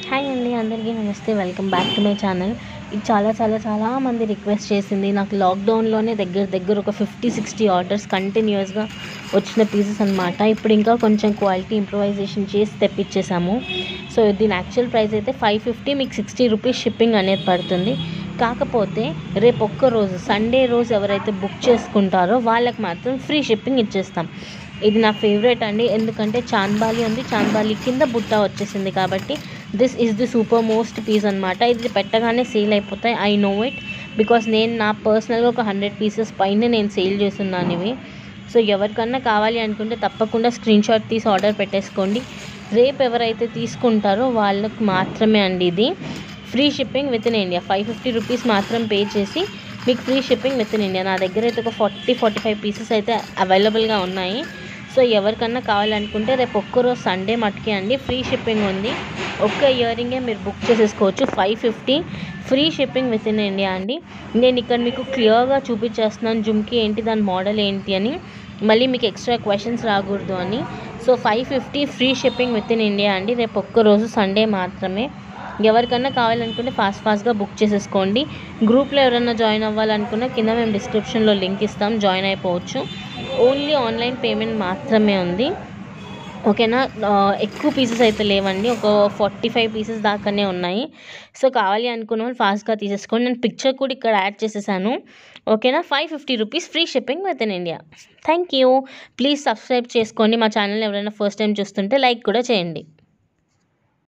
Hi అండి, అందరికీ నమస్తే. Welcome back to my channel. ఇది చాలా మంది రిక్వెస్ట్ చేసింది. నాకు లాక్డౌన్లోనే దగ్గర ఒక 50-60 ఆర్డర్స్ కంటిన్యూస్గా వచ్చిన పీసెస్ అనమాట. ఇప్పుడు ఇంకా కొంచెం క్వాలిటీ ఇంప్రూవైజేషన్ చేసి తెప్పించేసాము. సో దీని యాక్చువల్ ప్రైస్ అయితే 550, మీకు 60 రూపీస్ షిప్పింగ్ అనేది పడుతుంది. కాకపోతే రేపు ఒక్కరోజు సండే రోజు ఎవరైతే బుక్ చేసుకుంటారో వాళ్ళకి మాత్రం ఫ్రీ షిప్పింగ్ ఇచ్చేస్తాం. ఇది నా ఫేవరెట్ అండి, ఎందుకంటే చాంద్బాలి ఉంది, చాంద్బాలి కింద బుట్ట వచ్చేసింది కాబట్టి this is the super most piece అనమాట. ఇది పెట్టగానే సేల్ అయిపోతాయి. ఐ నో ఇట్, బికాస్ నేను నా పర్సనల్గా ఒక 100 పీసెస్ పైన నేను సేల్ చేస్తున్నాను ఇవి. సో ఎవరికన్నా కావాలి అనుకుంటే తప్పకుండా స్క్రీన్ షాట్ తీసి ఆర్డర్ పెట్టేసుకోండి. రేపు ఎవరైతే తీసుకుంటారో వాళ్ళకి మాత్రమే అండి ఇది free shipping with in India. 550 rupees మాత్రం పే చేసి మీకు free shipping with in India. నా దగ్గర అయితే ఒక 40-45 పీసెస్ అయితే అవైలబుల్గా ఉన్నాయి. సో ఎవరికన్నా కావాలనుకుంటే రేపు ఒక్కరోజు సండే మటుకే అండి ఫ్రీ షిప్పింగ్ ఉంది. ఒక్క ఇయర్ రింగే మీరు బుక్ చేసేసుకోవచ్చు. 550 free shipping with in India అండి. నేను ఇక్కడ మీకు క్లియర్గా చూపించేస్తున్నాను జుమ్కి ఏంటి, దాని మోడల్ ఏంటి అని, మళ్ళీ మీకు ఎక్స్ట్రా క్వశ్చన్స్ రాకూడదు అని. So 550 free shipping with in India అండి. రేపు ఒక్కరోజు సండే మాత్రమే. ఎవరికన్నా కావాలనుకుంటే ఫాస్ట్గా బుక్ చేసేసుకోండి. గ్రూప్లో ఎవరైనా జాయిన్ అవ్వాలనుకున్నా కింద మేము డిస్క్రిప్షన్లో లింక్ ఇస్తాం, జాయిన్ అయిపోవచ్చు. ఓన్లీ ఆన్లైన్ పేమెంట్ మాత్రమే ఉంది, ఓకేనా. ఎక్కువ పీసెస్ అయితే లేవండి, ఒక 45 పీసెస్ దాకానే ఉన్నాయి. సో కావాలి అనుకున్న వాళ్ళు ఫాస్ట్గా తీసేసుకోండి. నేను పిక్చర్ కూడా ఇక్కడ యాడ్ చేసేసాను, ఓకేనా. 550 rupees free shipping with in India. Thank you. Please subscribe చేసుకోండి మా ఛానల్. ఎవరైనా ఫస్ట్ టైం చూస్తుంటే లైక్ కూడా చేయండి.